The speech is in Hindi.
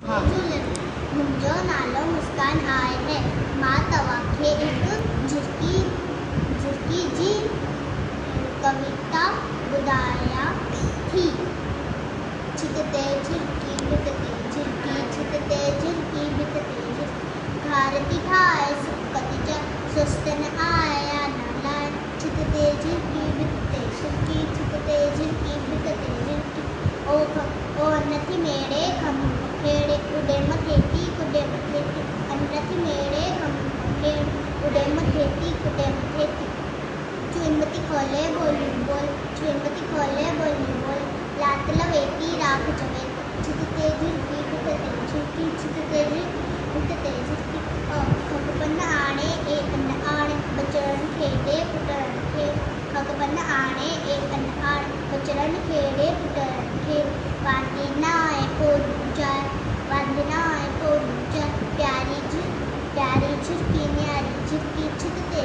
हाँ। मुंहिंजो नालो मुस्कान आहे। मां तव्हांखे हिकु झिरकी जी कविता ॿुधायां थी। छिकते झिरकी भितते झिरकी, छिकते झिरकी भितते झिरकी, भारती ठाए सुकती जा सुस्त न आया नालाय। छिकते झिरकी भितते झिरकी, छिकते झिरकी भितते झिरकी, ओ नथी मेरे खम खेड़े उड़े मथेती कुडे मथेती, अनरथी मेरे खम खेड़ उड़े मथेती कुडे मथेती। चुनमती खोले बोली बोल, चुनमती खोले बोली बोल, लात लवेती राख चवे। छिकते झिरकी भितते झिरकी, छिकते झिरकी भितते झिरकी, खगपन आणे ए अन आणे, बचड़न खेड़े पुटड़न खेड़। खगपन आणे ए अन आणे, बचड़न खेड़े पुटड़न खेड़। वांदी नाए कोलू चार, वांदी नाए कोलू चार, प्यारी झिरकी न्यारी झिरकी, छिकते